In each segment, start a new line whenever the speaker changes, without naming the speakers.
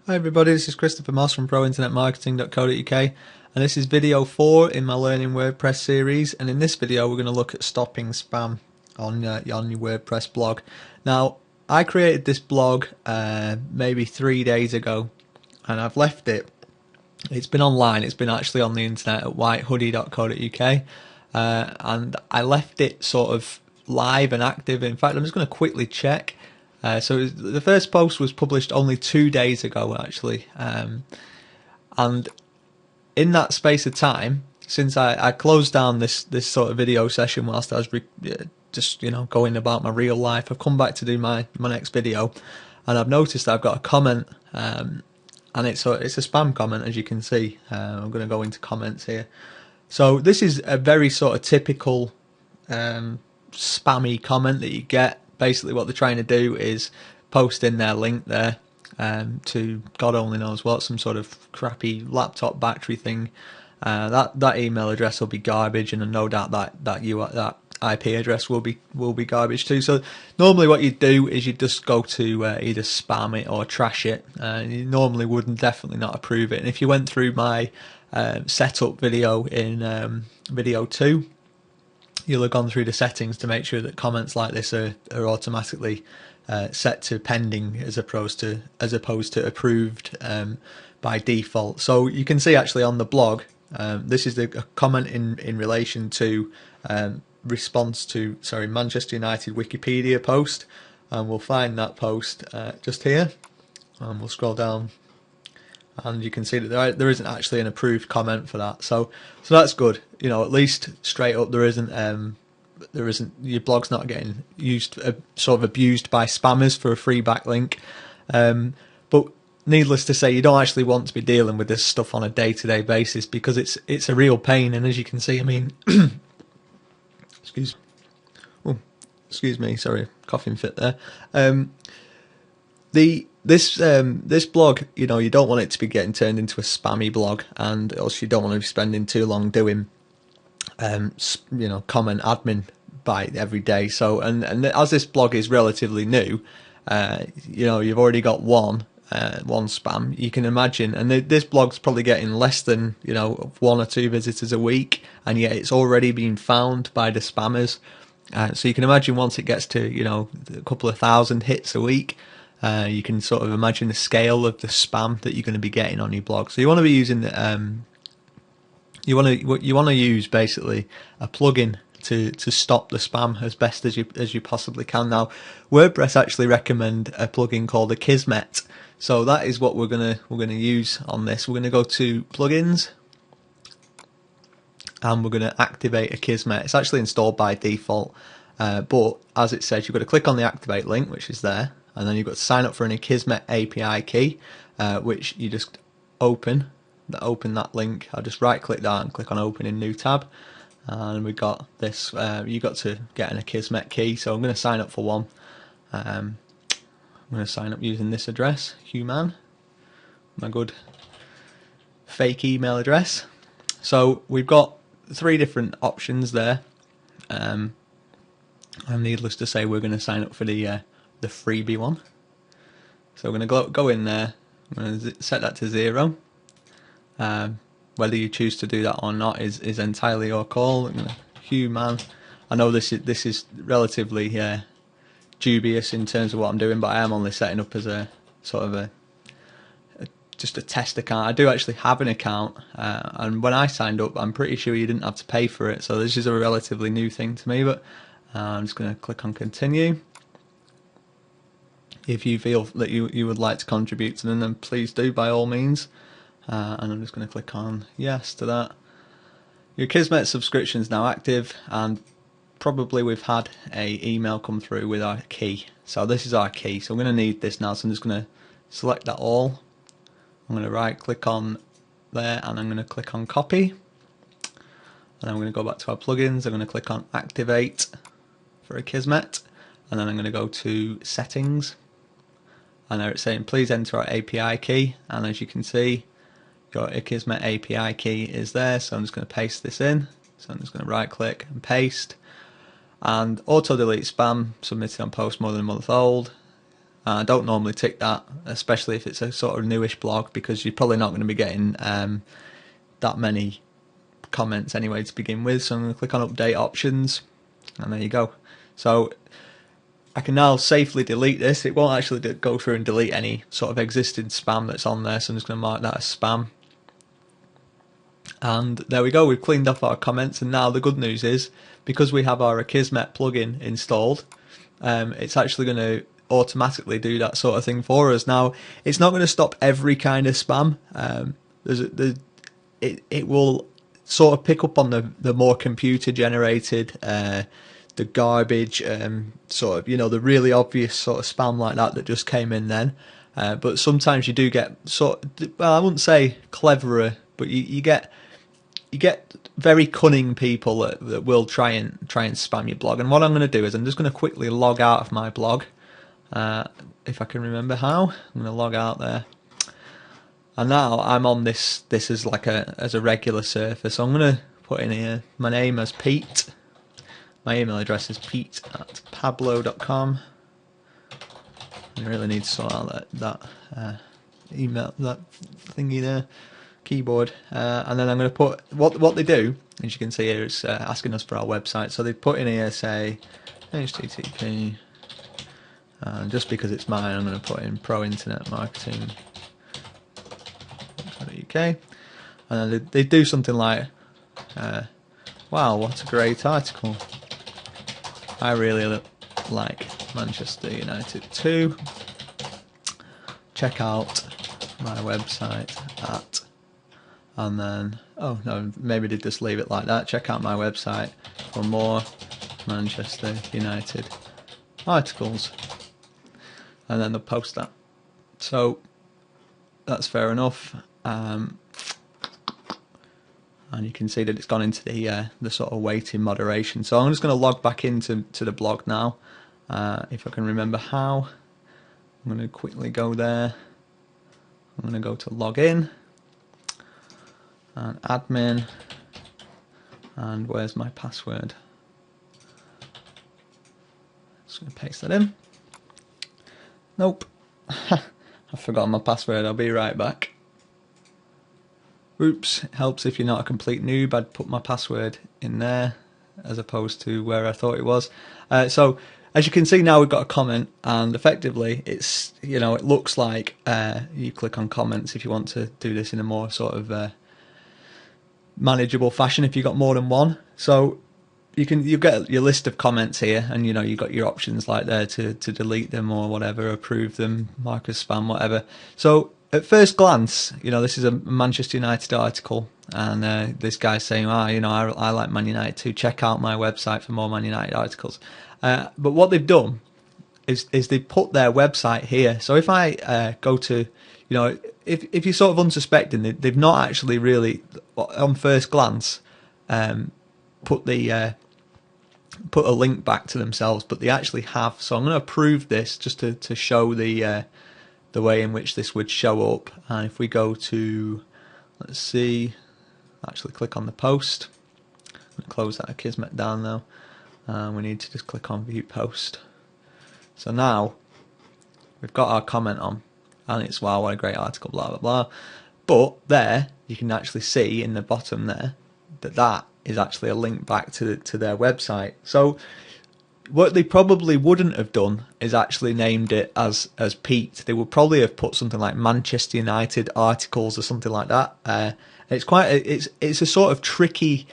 Hi everybody, this is Christopher Moss from prointernetmarketing.co.uk, and this is video 4 in my Learning WordPress series, and in this video we're going to look at stopping spam on your WordPress blog. Now, I created this blog maybe 3 days ago, and I've left it. It's been online, it's been actually on the internet at whitehoodie.co.uk, and I left it sort of live and active. In fact, I'm just going to quickly check. So the first post was published only 2 days ago, actually, and in that space of time, since I closed down this sort of video session whilst I was just going about my real life, I've come back to do my next video, and I've noticed I've got a comment, and it's a spam comment, as you can see. I'm going to go into comments here. So this is a very sort of typical spammy comment that you get. Basically what they're trying to do is post in their link there to God only knows what, some sort of crappy laptop battery thing. That email address will be garbage, and no doubt that IP address will be garbage too. So normally what you do is you just go to either spam it or trash it. You normally wouldn't definitely not approve it. And if you went through my setup video in video 2, you'll have gone through the settings to make sure that comments like this are automatically set to pending as opposed to approved by default. So you can see actually on the blog, this is a comment in relation to response to Manchester United Wikipedia post, and we'll find that post just here, and we'll scroll down. And you can see that there isn't actually an approved comment for that, so that's good. At least straight up there isn't your blog's not getting used sort of abused by spammers for a free backlink. But needless to say, you don't actually want to be dealing with this stuff on a day-to-day basis, because it's a real pain. And as you can see, I mean, excuse me, sorry, coughing fit there. This blog, you don't want it to be getting turned into a spammy blog, and also you don't want to be spending too long doing comment admin by every day. So and as this blog is relatively new, you've already got one spam. You can imagine, and this blog's probably getting less than 1 or 2 visitors a week, and yet it's already been found by the spammers. So you can imagine once it gets to a couple of thousand hits a week, you can sort of imagine the scale of the spam that you're going to be getting on your blog. So you want to be using you want to use basically a plugin to stop the spam as best as you possibly can. Now, WordPress actually recommend a plugin called Akismet, so that is what we're gonna use on this. We're gonna go to plugins, and we're gonna activate Akismet. It's actually installed by default, but as it says, you've got to click on the activate link, which is there, and then you've got to sign up for an Akismet API key, which you just open that link. I'll just right click that and click on open in new tab, and we've got this. You got to get an Akismet key, so I'm going to sign up for one. I'm going to sign up using this address, Human, my good fake email address. So we've got 3 different options there, and needless to say, we're going to sign up for the freebie one. So we're going to go in there. I'm going to set that to 0. Whether you choose to do that or not is entirely your call. Human. I know this is relatively dubious in terms of what I'm doing, but I am only setting up as a sort of just a test account. I do actually have an account, and when I signed up, I'm pretty sure you didn't have to pay for it. So this is a relatively new thing to me, but I'm just going to click on continue. If you feel that you would like to contribute to them, then please do, by all means. And I'm just going to click on yes to that. Your Akismet subscription is now active, and probably we've had a email come through with our key. So this is our key, so I'm going to need this now, so I'm just going to select that all. I'm going to right click on there, and I'm going to click on copy, and I'm going to go back to our plugins. I'm going to click on activate for Akismet, and then I'm going to go to settings, and there it's saying please enter our API key, and as you can see, your Akismet API key is there, so I'm just going to paste this in. So I'm just going to right click and paste, and auto delete spam submitted on post more than a month old. I don't normally tick that, especially if it's a sort of newish blog, because you're probably not going to be getting that many comments anyway to begin with. So I'm going to click on update options, and there you go. So I can now safely delete this. It won't actually go through and delete any sort of existing spam that's on there, so I'm just going to mark that as spam. And there we go, we've cleaned up our comments. And now the good news is, because we have our Akismet plugin installed, it's actually going to automatically do that sort of thing for us. Now, it's not going to stop every kind of spam. It will sort of pick up on the more computer generated, the garbage, sort of, the really obvious sort of spam like that just came in then. But sometimes you do get well, I wouldn't say cleverer, but you get very cunning people that will try and spam your blog. And what I'm going to do is I'm just going to quickly log out of my blog, if I can remember how. I'm going to log out there, and now I'm on this as like as a regular surface. So I'm going to put in here my name as Pete. My email address is pete@pablo.com. I really need to sort out that email, that thingy there, keyboard. And then I'm going to put what they do, as you can see here, is asking us for our website. So they put in here, say, HTTP. Just because it's mine, I'm going to put in prointernetmarketing.uk. And then they do something like, wow, what a great article. I really like Manchester United too. Check out my website at, and then, oh no, maybe they just leave it like that. Check out my website for more Manchester United articles. And then they'll post that. So that's fair enough. And you can see that it's gone into the sort of waiting moderation. So I'm just going to log back into the blog now, if I can remember how. I'm going to quickly go there. I'm going to go to login and admin, and where's my password? Just going to paste that in. Nope, I've forgotten my password. I'll be right back. Oops, it helps if you're not a complete noob. I'd put my password in there as opposed to where I thought it was. So as you can see now, we've got a comment, and effectively it's, it looks like you click on comments if you want to do this in a more sort of manageable fashion if you've got more than one. So you get your list of comments here, and you've got your options like there to delete them or whatever, approve them, mark as spam, whatever. So at first glance, this is a Manchester United article, and this guy's saying, I like Man United too. Check out my website for more Man United articles. But what they've done is they've put their website here. So if I go to, if you're sort of unsuspecting, they've not actually really, on first glance, put a link back to themselves, but they actually have. So I'm going to approve this just to show the way in which this would show up. And if we go to, let's see, actually click on the post. I'm going to close that Akismet down now. We need to just click on view post. So now we've got our comment on, and it's, wow, what a great article, blah blah blah. But there you can actually see in the bottom there that is actually a link back to their website. So what they probably wouldn't have done is actually named it as Pete. They would probably have put something like Manchester United articles or something like that. It's a sort of tricky,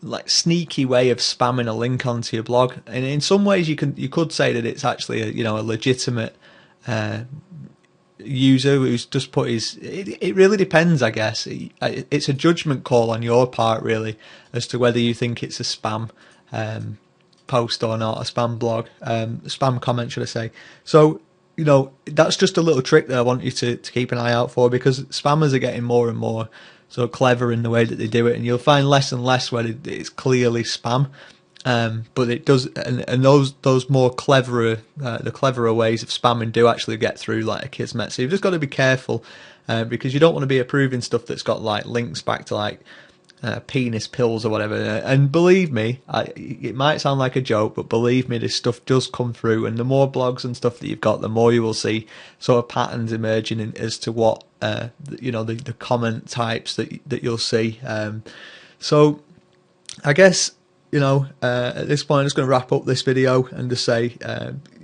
like sneaky way of spamming a link onto your blog. And in some ways you could say that it's actually a legitimate user who's just put his. It really depends, I guess. It's a judgment call on your part, really, as to whether you think it's a spam post or not, a spam blog, spam comment, should I say. So that's just a little trick that I want you to keep an eye out for, because spammers are getting more and more so clever in the way that they do it, and you'll find less and less where it's clearly spam. But it does, and those more cleverer, the cleverer ways of spamming do actually get through, like Akismet. So you've just got to be careful, because you don't want to be approving stuff that's got like links back to like penis pills or whatever. And believe me, it might sound like a joke, but believe me, this stuff does come through. And the more blogs and stuff that you've got, the more you will see sort of patterns emerging as to what the comment types that you'll see. So I guess at this point I'm just going to wrap up this video and just say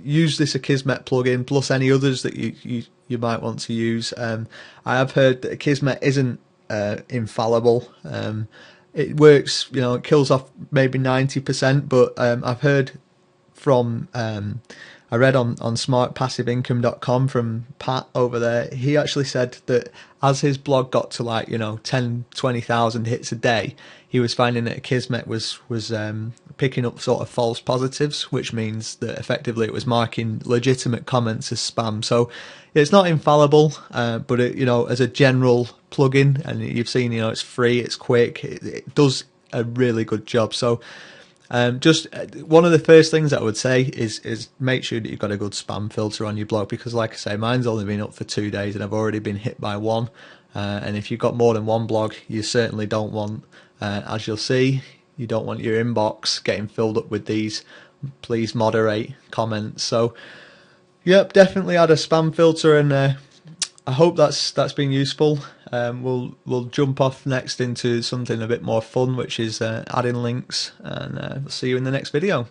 use this Akismet plugin plus any others that you might want to use. I have heard that Akismet isn't infallible. It works, it kills off maybe 90%, but I've heard from I read on smartpassiveincome.com from Pat over there. He actually said that as his blog got to like 10-20,000 hits a day, he was finding that Akismet was picking up sort of false positives, which means that effectively it was marking legitimate comments as spam. So it's not infallible, but as a general plugin, and you've seen, it's free, it's quick, it does a really good job. So just one of the first things I would say is make sure that you've got a good spam filter on your blog, because like I say, mine's only been up for 2 days and I've already been hit by one. And if you've got more than one blog, you certainly don't want, as you'll see, you don't want your inbox getting filled up with these please moderate comments. So yep, definitely add a spam filter, and I hope that's been useful. We'll jump off next into something a bit more fun, which is adding links, and we'll see you in the next video.